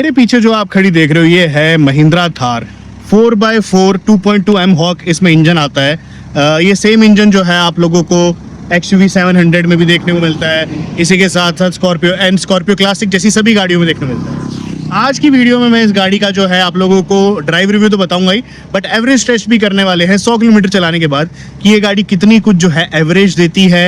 मेरे पीछे जो आप खड़ी देख रहे हो ये है Mahindra Thar 4x4 2.2 M hawk इसमें इंजन आता है। ये सेम इंजन जो है आप लोगों को XUV 700 में भी देखने को मिलता है, इसी के साथ साथ स्कॉर्पियो एंड स्कॉर्पियो क्लासिक जैसी सभी गाड़ियों में देखने को मिलता है। आज की वीडियो में मैं इस गाड़ी का जो है आप लोगों को ड्राइव रिव्यू तो बताऊंगा ही, बट एवरेज टेस्ट भी करने वाले हैं 100 किलोमीटर चलाने के बाद कि ये गाड़ी कितनी कुछ जो है एवरेज देती है।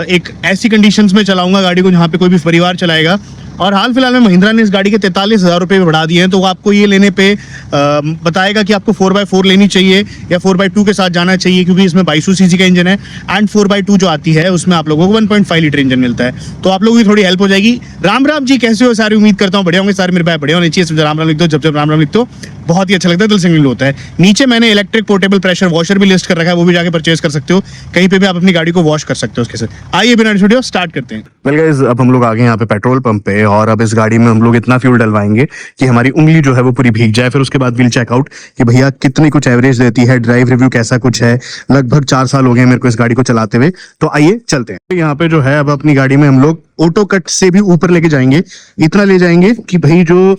एक ऐसी कंडीशंस में चलाऊंगा गाड़ी को जहाँ पे कोई भी परिवार चलाएगा। और हाल फिलहाल में महिंद्रा ने इस गाड़ी के 43,000 रुपये बढ़ा दिए हैं, तो आपको ये लेने पे बताएगा कि आपको 4x4 लेनी चाहिए या 4x2 के साथ जाना चाहिए, क्योंकि इसमें 2200 सीसी का इंजन है एंड 4x2 जो आती है उसमें आप लोगों को 1.5 लीटर इंजन मिलता है। तो आप लोगों की थोड़ी हेल्प हो जाएगी। राम राम जी, कैसे हो? सारी उम्मीद करता हूँ बढ़िया होंगे सारे मेरे भाई, बढ़िया होने चाहिए। राम राम लिख दो, जब राम राम लिख दो बहुत ही अच्छा लगता है, दिल से मिल होता है। नीचे मैंने इलेक्ट्रिक पोर्टेबल प्रेशर वॉशर भी लिस्ट कर रखा है, वो भी जाके परचेज कर सकते हो, कहीं पे भी आप अपनी गाड़ी को वॉश कर सकते हो उसके साथ। आइए बिना वीडियो स्टार्ट करते हैं। वेल गाइस, अब हम लोग आ गए यहाँ पे पेट्रोल पंप पे और अब इस गाड़ी में हम लोग इतना फ्यूल डलवाएंगे कि हमारी उंगली जो है वो पूरी भीग जाए। फिर उसके बाद विल चेकआउट कि भैया कितनी कुछ एवरेज देती है, ड्राइव रिव्यू कैसा कुछ है। लगभग 4 साल हो गए मेरे को इस गाड़ी को चलाते हुए, तो आइए चलते हैं। यहाँ पे जो है अब अपनी गाड़ी में हम लोग ऑटो कट से भी ऊपर लेके जाएंगे, इतना ले जाएंगे कि भाई जो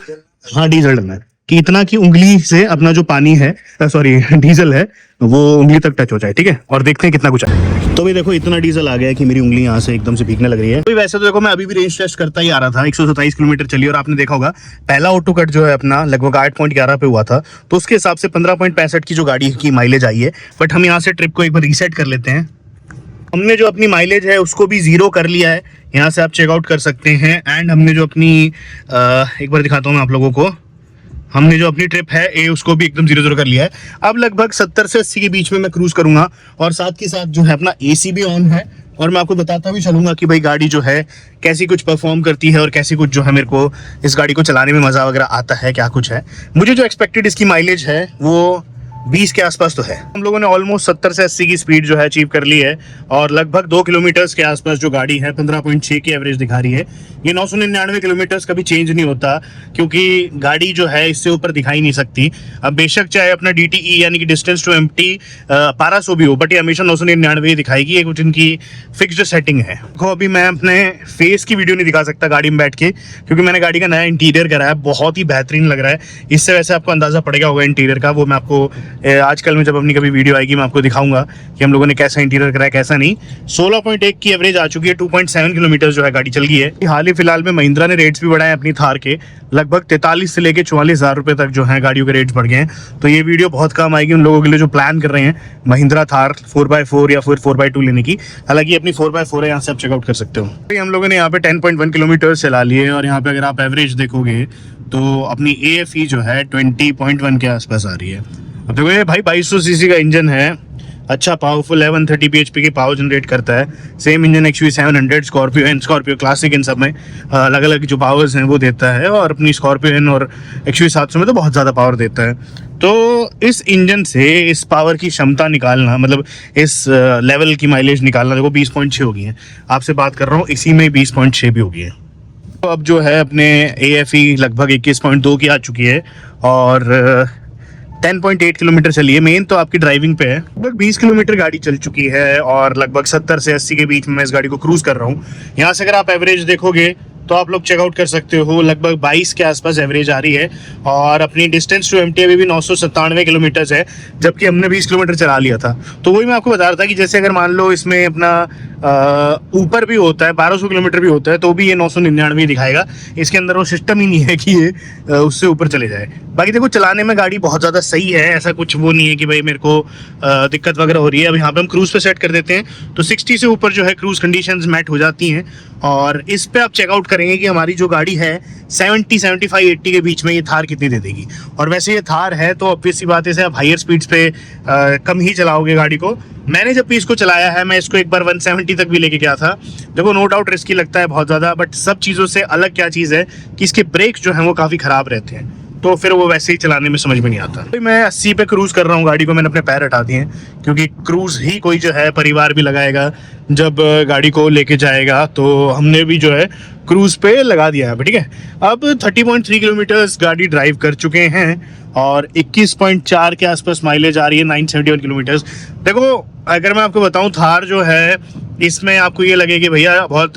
डीजल डलना है कि इतना की उंगली से अपना जो पानी है सॉरी डीजल है वो उंगली तक टच हो जाए, ठीक है। और देखते हैं कितना कुछ है। तो भी देखो इतना डीजल आ गया है कि मेरी उंगली यहाँ से एकदम से भीगने लग रही है। तो वैसे तो देखो मैं अभी भी रेंज टेस्ट करता ही आ रहा था, 127 किलोमीटर चली और आपने देखा होगा पहला ऑटो कट जो है अपना लगभग 8.11 पे हुआ था, तो उसके हिसाब से 15.65 की जो गाड़ी की माइलेज आई है। बट हम यहाँ से ट्रिप को एक बार रीसेट कर लेते हैं। हमने जो अपनी माइलेज है उसको भी 0 कर लिया है, यहाँ से आप चेकआउट कर सकते हैं। एंड हमने जो अपनी एक बार दिखाता हूँ मैं आप लोगों को, हमने जो अपनी ट्रिप है ए उसको भी एकदम 0 कर लिया है। अब लगभग 70 से 80 के बीच में मैं क्रूज करूंगा और साथ के साथ जो है अपना AC भी ऑन है और मैं आपको बताता भी चलूंगा कि भाई गाड़ी जो है कैसी कुछ परफॉर्म करती है और कैसी कुछ जो है मेरे को इस गाड़ी को चलाने में मजा वगैरह आता है, क्या कुछ है। मुझे जो एक्सपेक्टेड इसकी माइलेज है वो 20 के आसपास तो है। हम लोगों ने ऑलमोस्ट 70 से 80 की स्पीड जो है अचीव कर ली है और लगभग 2 किलोमीटर्स के आसपास जो गाड़ी है 15.6 की एवरेज दिखा रही है। ये 999 किलोमीटर्स कभी चेंज नहीं होता, क्योंकि गाड़ी जो है इससे ऊपर दिखाई नहीं सकती। अब बेशक चाहे अपना DTE यानी कि डिस्टेंस टू एम्प्टी 1200 भी हो, बट ये हमेशा 999 दिखाएगी। ये कुछ इनकी फिक्स्ड सेटिंग है। देखो अभी मैं अपने फेस की वीडियो नहीं दिखा सकता गाड़ी में बैठ के, क्योंकि मैंने गाड़ी का नया इंटीरियर करा है, बहुत ही बेहतरीन लग रहा है। इससे वैसे आपको अंदाजा पड़ गया होगा इंटीरियर का, वो मैं आपको आजकल में जब अपनी कभी वीडियो आएगी मैं आपको दिखाऊंगा कि हम लोगों ने कैसा इंटीरियर करा है कैसा नहीं। 16.1 की एवरेज आ चुकी है, 2.7 किलोमीटर जो है गाड़ी चल गई है। हाल ही फिलहाल में महिंद्रा ने रेट्स भी बढ़ाए अपनी थार के, लगभग 43 से लेके 44,000 रुपए तक जो है गाड़ियों के रेट्स बढ़ गए हैं। तो ये वीडियो बहुत काम आएगी उन लोगों के लिए जो प्लान कर रहे हैं महिंद्रा थार 4x4 या फिर 4x2 लेने की। हालांकि अपनी 4x4 है, यहाँ से आप चेकआउट कर सकते हो। हम लोगों ने यहाँ पे 10.1 किलोमीटर चला लिए और यहाँ पे अगर आप एवरेज देखोगे तो अपनी AFE जो है 20.1 के आसपास आ रही है। अब देखो ये भाई 2200 सीसी का इंजन है, अच्छा पावरफुल है, 130 bhp की पावर जनरेट करता है। Same engine XUV 700 Scorpio and Scorpio classic इन सब में अलग अलग जो पावर्स हैं वो देता है, और अपनी स्कॉर्पियो एन और XUV 700 में तो बहुत ज़्यादा पावर देता है। तो इस इंजन से इस पावर की क्षमता निकालना, मतलब इस लेवल की माइलेज निकालना, देखो 20.6 हो गई है। आपसे बात कर रहा हूँ इसी में 20.6 भी हो गई है। तो अब जो है अपने AFE लगभग 21.2 की आ चुकी है और 10.8 किलोमीटर चली है। मेन तो आपकी ड्राइविंग पे है। लगभग 20 किलोमीटर गाड़ी चल चुकी है और लगभग 70 से 80 के बीच में मैं इस गाड़ी को क्रूज कर रहा हूँ। यहाँ से अगर आप एवरेज देखोगे तो आप लोग चेकआउट कर सकते हो, लगभग 22 के आसपास एवरेज आ रही है और अपनी डिस्टेंस टू एम्प्टी अभी भी 997 किलोमीटर है, जबकि हमने 20 किलोमीटर चला लिया था। तो वही मैं आपको बता रहा था कि जैसे अगर मान लो इसमें अपना ऊपर भी होता है, 1200 किलोमीटर भी होता है, तो भी ये 999 दिखाएगा। इसके अंदर वो सिस्टम ही नहीं है कि ये उससे ऊपर चले जाए। बाकी देखो चलाने में गाड़ी बहुत ज़्यादा सही है, ऐसा कुछ वो नहीं है कि भाई मेरे को दिक्कत वगैरह हो रही है। अब यहाँ पे हम क्रूज़ पे सेट कर देते हैं तो 60 से ऊपर जो है क्रूज़ कंडीशंस मैट हो जाती हैं और इस पे आप चेकआउट करेंगे कि हमारी जो गाड़ी है 70, 75, 80 के बीच में ये थार कितनी दे देगी। और वैसे ये थार है तो ऑब्वियस सी बात है आप हायर स्पीड्स पे कम ही चलाओगे गाड़ी को। मैंने जब भी इसको चलाया है, मैं इसको एक बार 170 तक भी लेके गया था। देखो नो डाउट रिस्की लगता है बहुत ज़्यादा, बट सब चीज़ों से अलग क्या चीज़ है कि इसके ब्रेक्स जो हैं वो काफ़ी ख़राब रहते हैं, तो फिर वो वैसे ही चलाने में समझ में नहीं आता। तो मैं 80 पे क्रूज़ कर रहा हूँ, गाड़ी को मैंने अपने पैर हटा दिए हैं, क्योंकि क्रूज़ ही कोई जो है परिवार भी लगाएगा जब गाड़ी को लेके जाएगा। तो हमने भी जो है क्रूज पे लगा दिया है, ठीक है। अब 30.3 किलोमीटर्स गाड़ी ड्राइव कर चुके हैं और 21.4 के आसपास माइलेज आ रही है 971 किलोमीटर्स। देखो अगर मैं आपको बताऊं, थार जो है इसमें आपको ये लगे कि भैया बहुत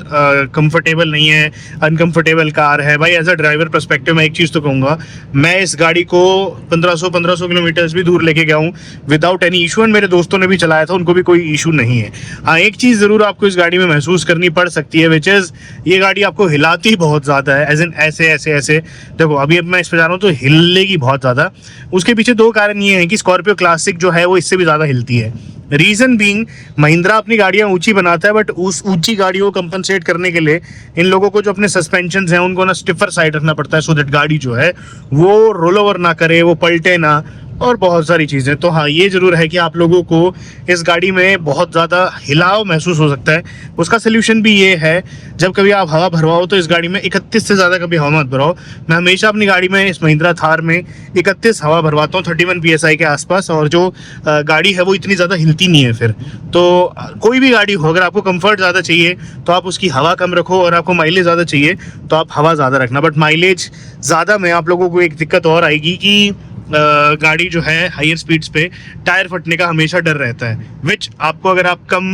कंफर्टेबल नहीं है, अनकंफर्टेबल कार है। भाई एज अ ड्राइवर पर्सपेक्टिव मैं एक चीज़ तो कहूँगा, मैं इस गाड़ी को 1500 किलोमीटर्स भी दूर लेके गया हूँ विदाउट एनी इशू, एंड मेरे दोस्तों ने भी चलाया था, उनको भी कोई इशू नहीं है। हाँ, एक चीज़ ज़रूर आपको इस गाड़ी में महसूस करनी पड़ सकती है, विच इज़ ये गाड़ी आपको हिलाती बहुत ज़्यादा है, एज इन ऐसे ऐसे ऐसे। देखो अभी अब मैं इस पर जा रहा हूँ तो हिलेगी बहुत ज़्यादा। उसके पीछे दो कारण ये हैं कि स्कॉर्पियो क्लासिक जो है वो इससे भी ज़्यादा हिलती है। रीजन बीइंग, महिंद्रा अपनी गाड़ियां ऊंची बनाता है, बट उस ऊंची गाड़ियों को कंपनसेट करने के लिए इन लोगों को जो अपने सस्पेंशन हैं उनको ना स्टिफर साइड रखना पड़ता है, सो दैट गाड़ी जो है वो रोल ओवर ना करे, वो पलटे ना, और बहुत सारी चीज़ें। तो हाँ, ये ज़रूर है कि आप लोगों को इस गाड़ी में बहुत ज़्यादा हिलाव महसूस हो सकता है। उसका सोल्यूशन भी ये है, जब कभी आप हवा भरवाओ तो इस गाड़ी में 31 से ज़्यादा कभी हवा मत भरवाओ। मैं हमेशा अपनी गाड़ी में, इस महिंद्रा थार में 31 हवा भरवाता हूँ, 31 PSI के आसपास, और जो गाड़ी है वो इतनी ज़्यादा हिलती नहीं है फिर। तो कोई भी गाड़ी हो, अगर आपको कंफर्ट ज़्यादा चाहिए तो आप उसकी हवा कम रखो, और आपको माइलेज ज़्यादा चाहिए तो आप हवा ज़्यादा रखना। बट माइलेज ज़्यादा में आप लोगों को एक दिक्कत और आएगी कि गाड़ी जो है हायर स्पीड्स पे टायर फटने का हमेशा डर रहता है, विच आपको अगर आप कम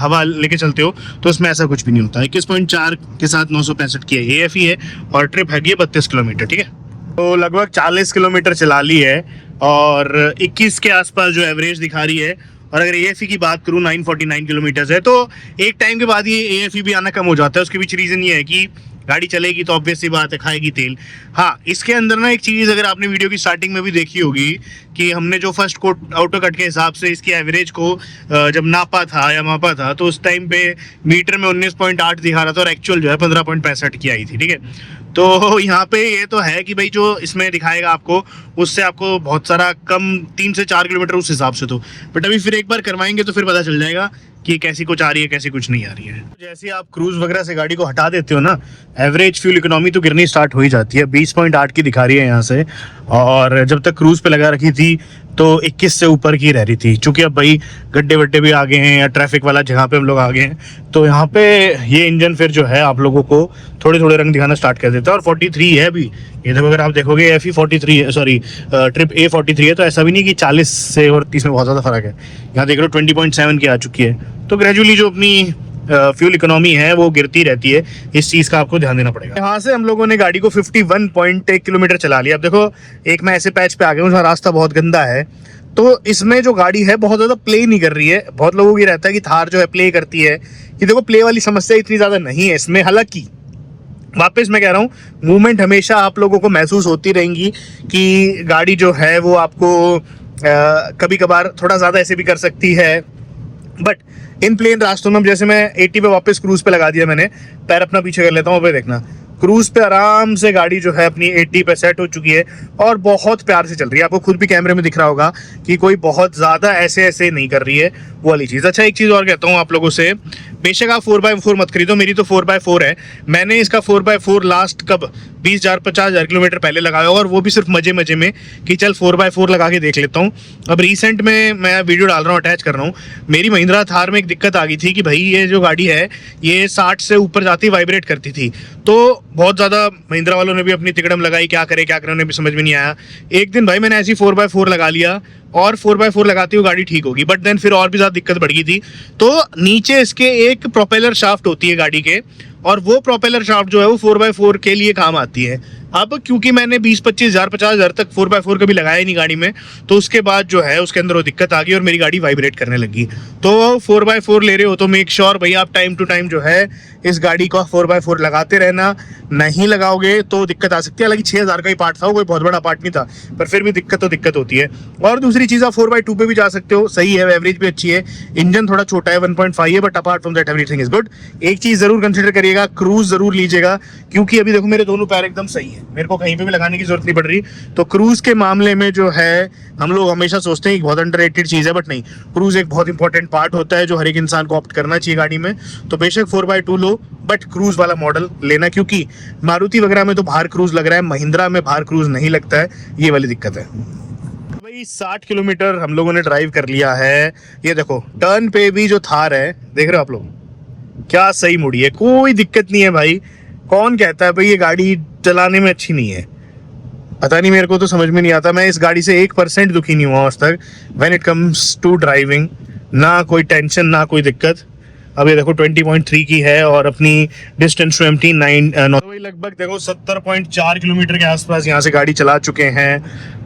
हवा लेके चलते हो तो उसमें ऐसा कुछ भी नहीं होता है। 21.4 के साथ 965 की AFE है और ट्रिप है 32 किलोमीटर, ठीक है। तो लगभग 40 किलोमीटर चला ली है और 21 के आसपास जो एवरेज दिखा रही है। और अगर AFE की बात करूँ 949 किलोमीटर्स है, तो एक टाइम के बाद ये AFE भी आना कम हो जाता है। उसके पीछे रीज़न ये है कि गाड़ी चलेगी तो ऑब्वियस सी बात है खाएगी तेल। हाँ, इसके अंदर ना एक चीज़ अगर आपने वीडियो की स्टार्टिंग में भी देखी होगी कि हमने जो फर्स्ट कोट ऑटो कट के हिसाब से इसकी एवरेज को जब नापा था या मापा था, तो उस टाइम पे मीटर में 19.8 दिखा रहा था और एक्चुअल जो है 15.65 की आई थी, ठीक है। तो यहाँ पे ये तो है कि भाई जो इसमें दिखाएगा आपको, उससे आपको बहुत सारा कम 3 से 4 किलोमीटर उस हिसाब से। तो बट अभी फिर एक बार करवाएंगे तो फिर पता चल जाएगा कि कैसी कुछ आ रही है, कैसी कुछ नहीं आ रही है। जैसे आप क्रूज वगैरह से गाड़ी को हटा देते हो ना, एवरेज फ्यूल इकोनॉमी तो गिरनी स्टार्ट हो ही जाती है। 20.8 की दिखा रही है यहाँ से, और जब तक क्रूज पे लगा रखी थी तो 21 से ऊपर की रह रही थी। चूंकि अब भाई गड्ढे वड्ढे भी आ गए हैं या ट्रैफिक वाला जगह पे हम लोग आ गए हैं, तो यहाँ पे ये इंजन फिर जो है आप लोगों को थोड़े थोड़े रंग दिखाना स्टार्ट कर देता है। और 43 है अभी, ये देखो अगर आप देखोगे FE 43 है, सॉरी ट्रिप A 43 है, तो ऐसा भी नहीं कि 40 से और 30 में बहुत ज़्यादा फर्क है। यहाँ देख लो 20.7 की आ चुकी है। तो ग्रेजुअली जो अपनी फ्यूल इकोनॉमी है वो गिरती रहती है, इस चीज़ का आपको ध्यान देना पड़ेगा। यहाँ से हम लोगों ने गाड़ी को 51.1 किलोमीटर चला लिया। अब देखो एक मैं ऐसे पैच पे आ गया हूँ जहाँ रास्ता बहुत गंदा है, तो इसमें जो गाड़ी है बहुत ज़्यादा प्ले नहीं कर रही है। बहुत लोगों को ये रहता है कि थार जो है प्ले करती है, कि देखो प्ले वाली समस्या इतनी ज़्यादा नहीं है इसमें। हालांकि वापस मैं कह रहा हूँ, मूवमेंट हमेशा आप लोगों को महसूस होती रहेंगी कि गाड़ी जो है वो आपको कभी कभार थोड़ा ज़्यादा ऐसे भी कर सकती है। बट इन प्लेन रास्तों में, जैसे मैं 80 पे वापस क्रूज पे लगा दिया मैंने, पैर अपना पीछे कर लेता हूँ, पे देखना क्रूज पे आराम से गाड़ी जो है अपनी 80 पे सेट हो चुकी है और बहुत प्यार से चल रही है। आपको खुद भी कैमरे में दिख रहा होगा कि कोई बहुत ज़्यादा ऐसे ऐसे नहीं कर रही है, वो वाली चीज़। अच्छा, एक चीज़ और कहता हूँ आप लोगों से, बेशक आप 4x4 मत खरीदो, मेरी तो 4x4 है। मैंने इसका 4x4 लास्ट कब 20,000-50,000 किलोमीटर पहले लगाया, और वो भी सिर्फ मजे मजे में कि चल 4x4 लगा के देख लेता हूँ। अब रिसेंट में मैं वीडियो डाल रहा हूँ, अटैच कर रहा हूँ। मेरी महिंद्रा थार में एक दिक्कत आ गई थी कि भाई ये जो गाड़ी है ये 60 से ऊपर जाती वाइब्रेट करती थी। तो बहुत ज़्यादा महिंद्रा वालों ने भी अपनी तिकड़म लगाई, क्या करे उन्हें भी समझ में नहीं आया। एक दिन भाई मैंने ऐसी 4x4 लगा लिया और 4x4 लगाती हुई गाड़ी ठीक होगी, बट देन फिर और भी ज़्यादा दिक्कत बढ़ गई थी। तो नीचे इसके एक प्रोपेलर शाफ्ट होती है गाड़ी के, और वो प्रोपेलर शाफ्ट जो है वो 4x4 के लिए काम आती है। अब क्योंकि मैंने 20-25 हज़ार 50 हज़ार तक 4x4 कभी लगाया ही नहीं गाड़ी में, तो उसके बाद जो है उसके अंदर वो दिक्कत आ गई और मेरी गाड़ी वाइब्रेट करने लगी। तो 4x4 ले रहे हो तो मेक श्योर भाई आप टाइम टू टाइम जो है इस गाड़ी का 4x4 लगाते रहना। नहीं लगाओगे तो दिक्कत आ सकती है। हालांकि 6,000 का ही पार्ट था, कोई बहुत बड़ा पार्ट नहीं था, पर फिर भी दिक्कत होती है। और दूसरी चीज़, आप 4x2 पे भी जा सकते हो, सही है, एवरेज भी अच्छी है। इंजन थोड़ा छोटा है, 1.5 है, but apart from that everything is good. एक चीज़ जरूर कंसिडर करिएगा, क्रूज जरूर लीजिएगा, क्योंकि अभी देखो मेरे दोनों पैर एकदम सही है, मेरे को कहीं पे भी लगाने की जरूरत नहीं पड़ रही। तो क्रूज के मामले में जो है हम लोग हमेशा सोचते हैं कि बहुत अंडररेटेड चीज़ है, बट नहीं, क्रूज एक बहुत इंपॉर्टेंट पार्ट होता है जो हर एक इंसान को ऑप्ट करना चाहिए गाड़ी में। तो बेशक 4x2 लो, बट क्रूज वाला मॉडल लेना, क्योंकि मारुति वगैरह में तो बाहर क्रूज लग रहा है, महिंद्रा में बाहर क्रूज नहीं लगता है, ये वाली दिक्कत है। भाई 60 किलोमीटर हम लोगों ने ड्राइव कर लिया है। ये देखो टर्न पे भी जो थार है, देख रहे हो आप लोग, क्या सही मुड़ी है, कोई दिक्कत नहीं है भाई। कौन कहता है भाई ये गाड़ी चलाने में अच्छी नहीं है? पता नहीं, मेरे को तो समझ में नहीं आता। मैं इस गाड़ी से 1% दुखी नहीं हुआ आज तक when it comes to driving. ना कोई टेंशन, ना कोई दिक्कत। अब ये देखो 20.3 की है और अपनी डिस्टेंस टू एम्प्टी 9 तो वही लगभग देखो 70.4 किलोमीटर के आसपास यहाँ से गाड़ी चला चुके हैं।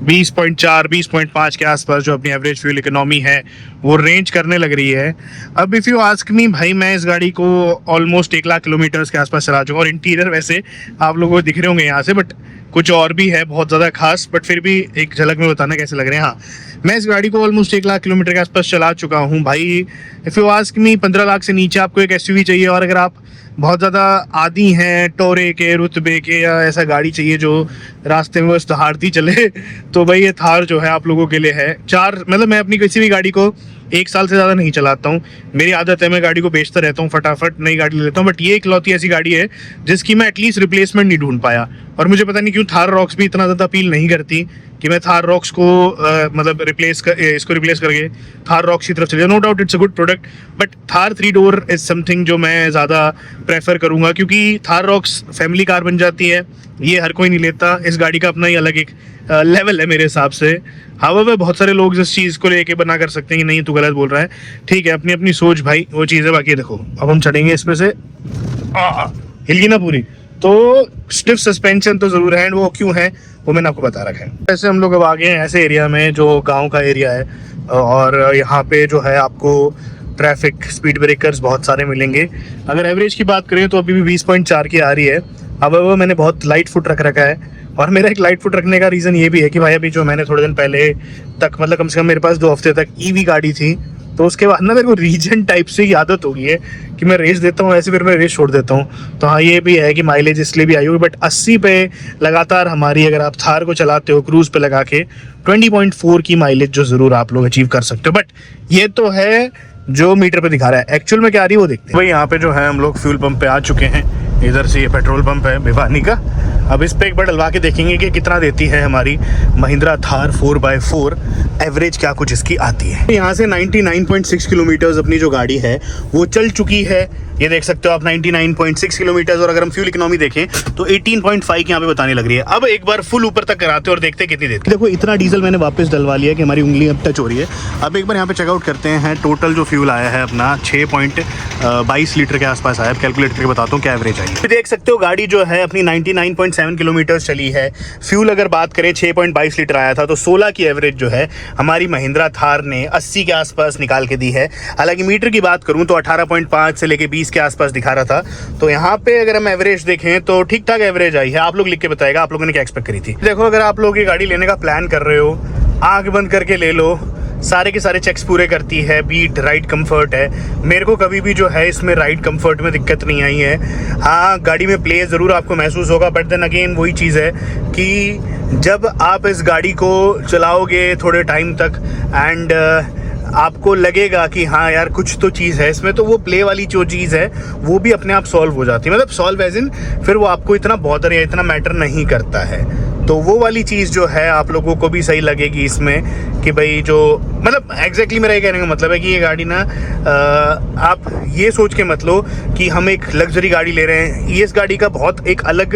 20.4 20.5 के आसपास जो अपनी एवरेज फ्यूल इकोनॉमी है वो रेंज करने लग रही है। अब इफ़ यू आस्क मी भाई, मैं इस गाड़ी को ऑलमोस्ट 1 लाख किलोमीटर्स के आसपास चला चुका हूँ। और इंटीरियर वैसे आप लोगों को दिख रहे होंगे यहाँ से, बट कुछ और भी है बहुत ज़्यादा खास, बट फिर भी एक झलक में बताना कैसे लग रहे हैं। हाँ, मैं इस गाड़ी को ऑलमोस्ट 1 लाख किलोमीटर के आसपास चला चुका हूँ भाई। If you ask me 15 lakh से नीचे आपको एक एसयूवी चाहिए, और अगर आप बहुत ज़्यादा आदी हैं टोरे के, रुतबे के, या ऐसा गाड़ी चाहिए जो रास्ते में बस दहाड़ती चले, तो भाई ये थार जो है आप लोगों के लिए है। मतलब मैं अपनी किसी भी गाड़ी को 1 साल से ज़्यादा नहीं चलाता हूँ। मेरी आदत है मैं गाड़ी को बेचता रहता हूँ, फटाफट नई गाड़ी ले लेता हूँ। बट ये इकलौती ऐसी गाड़ी है जिसकी मैं एटलीस्ट रिप्लेसमेंट नहीं ढूंढ पाया। और मुझे पता नहीं क्यों थार रॉक्स भी इतना ज़्यादा अपील नहीं करती कि मैं थार रॉक्स को मतलब इसको रिप्लेस करके थार रॉक्स की तरफ चले। No doubt it's a good product, but Thar 3 door is something जो मैं ज़्यादा प्रेफर करूँगा, क्योंकि थार रॉक्स फैमिली कार बन जाती है। ये हर कोई नहीं लेता। इस गाड़ी का अपना ही अलग एक लेवल है मेरे हिसाब से। हाउएवर बहुत सारे लोग इस चीज़ को लेके बना कर सकते हैं कि नहीं तू गलत बोल रहा है। ठीक है, अपनी अपनी सोच भाई, वो चीज़ है। बाकी देखो अब हम चढ़ेंगे इसमें से, हिलगी ना पूरी, तो स्टिफ सस्पेंशन तो ज़रूर है। एंड वो क्यों है वो मैंने आपको बता रखा है। वैसे हम लोग अब आ गए हैं ऐसे एरिया में जो गाँव का एरिया है, और यहाँ पे जो है आपको ट्रैफिक स्पीड ब्रेकर्स बहुत सारे मिलेंगे। अगर एवरेज की बात करें तो अभी भी 20.4 की आ रही है। अब वो मैंने बहुत लाइट फुट रख रखा है, और मेरा एक लाइट फुट रखने का रीज़न ये भी है कि भाई अभी जो मैंने थोड़े दिन पहले तक, मतलब कम से कम मेरे पास 2 हफ्ते तक ईवी गाड़ी थी, तो उसके बाद ना मेरे को रीजन टाइप से ही आदत हो गई है कि मैं रेस देता हूँ, ऐसे फिर मैं रेस छोड़ देता हूँ। तो हाँ, ये भी है कि माइलेज इसलिए भी आई होगी। बट 80 पे लगातार हमारी, अगर आप थार को चलाते हो क्रूज़ पे लगा के, 20.4 की माइलेज जो ज़रूर आप लोग अचीव कर सकते हो। बट ये तो है जो मीटर पे दिखा रहा है, एक्चुअल में क्या आ रही है वो देखते हैं। भाई यहाँ पे जो है हम लोग फ्यूल पंप पे आ चुके हैं। इधर से ये पेट्रोल पंप है भिवानी का। अब इस पे एक बार डलवा के देखेंगे कि कितना देती है हमारी महिंद्रा थार 4x4, एवरेज क्या कुछ इसकी आती है। यहाँ से 99.6 किलोमीटर्स अपनी जो गाड़ी है वो चल चुकी है। ये देख सकते हो आप 99.6 किलोमीटर्स, और अगर हम फ्यूल इकोनॉमी देखें तो 18.5 की यहाँ पे बताने लग रही है। अब एक बार फुल ऊपर तक कराते हैं और देखते हैं कितनी देती है। देखो इतना डीजल मैंने वापस डलवा लिया कि हमारी उंगली अब टच हो रही है। अब एक बार यहाँ पे चेकआउट करते हैं। टोटल जो फ्यूल आया है अपना 6.22 लीटर के आसपास आया। कैलकुलेट करके बताता हूँ क्या एवरेज आई। देख सकते हो गाड़ी जो है अपनी 99.7 किलोमीटर चली है। फ्यूल अगर बात करें 6.22 लीटर आया था, तो 16 की एवरेज जो है हमारी महिंद्रा थार ने 80 के आसपास निकाल के दी है। हालांकि मीटर की बात करूं तो 18.5 से लेके 20 के आसपास दिखा रहा था। तो यहाँ पे अगर हम एवरेज देखें तो ठीक ठाक एवरेज आई है। आप लोग लिख के बताएगा आप लोगों ने क्या एक्सपेक्ट करी थी। देखो अगर आप लोग ये गाड़ी लेने का प्लान कर रहे हो, आंख बंद करके ले लो, सारे के सारे चेक्स पूरे करती है। बीट राइड कंफर्ट है। मेरे को कभी भी जो है इसमें राइड कंफर्ट में दिक्कत नहीं आई है। हाँ, गाड़ी में प्ले ज़रूर आपको महसूस होगा, बट देन अगेन वही चीज़ है कि जब आप इस गाड़ी को चलाओगे थोड़े टाइम तक एंड आपको लगेगा कि हाँ यार कुछ तो चीज़ है इसमें, तो वो प्ले वाली जो चीज़ है वो भी अपने आप सॉल्व हो जाती है। मतलब सॉल्व एज इन फिर वो आपको इतना बॉदर या इतना मैटर नहीं करता है। तो वो वाली चीज़ जो है आप लोगों को भी सही लगेगी इसमें कि भाई जो मतलब एग्जैक्टली मेरा ये कहने का मतलब है कि ये गाड़ी ना आप ये सोच के मत लो कि हम एक लग्जरी गाड़ी ले रहे हैं। ये इस गाड़ी का बहुत एक अलग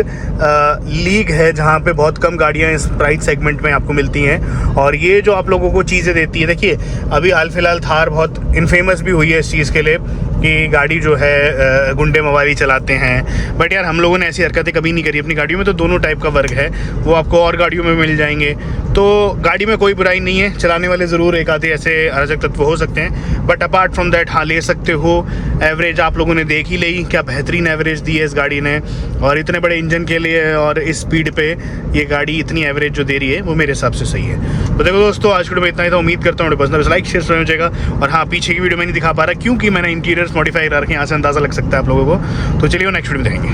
लीग है जहाँ पे बहुत कम गाड़ियाँ इस प्राइस सेगमेंट में आपको मिलती हैं। और ये जो आप लोगों को चीज़ें देती है, देखिए अभी हाल फिलहाल थार बहुत इनफेमस भी हुई है इस चीज़ के लिए कि गाड़ी जो है गुंडे मवाली चलाते हैं। बट यार हम लोगों ने ऐसी हरकतें कभी नहीं करी अपनी गाड़ियों में। तो दोनों टाइप का वर्ग है, वो आपको और गाड़ियों में मिल जाएंगे। तो गाड़ी में कोई बुराई नहीं है, चलाने वाले ज़रूर एक आधे ऐसे अराजक तत्व हो सकते हैं, बट अपार्ट फ्रॉम दैट हाँ ले सकते हो। एवरेज आप लोगों ने देख ही ली, क्या बेहतरीन एवरेज दी है इस गाड़ी ने। और इतने बड़े इंजन के लिए और इस स्पीड पे ये गाड़ी इतनी एवरेज जो दे रही है वो मेरे हिसाब से सही है। तो देखो दोस्तों, आज वीडियो में इतना ही था। उम्मीद करता हूँ पसंद लाइक शेयर हो जाएगा। और हाँ, पीछे की वीडियो में नहीं दिखा पा रहा क्योंकि मैंने इंटीरियर्स मॉडिफाई कर रखे हैं, यहाँ से अंदाज़ा लग सकता है आप लोगों को। तो चलिए नेक्स्ट वीडियो में देखेंगे।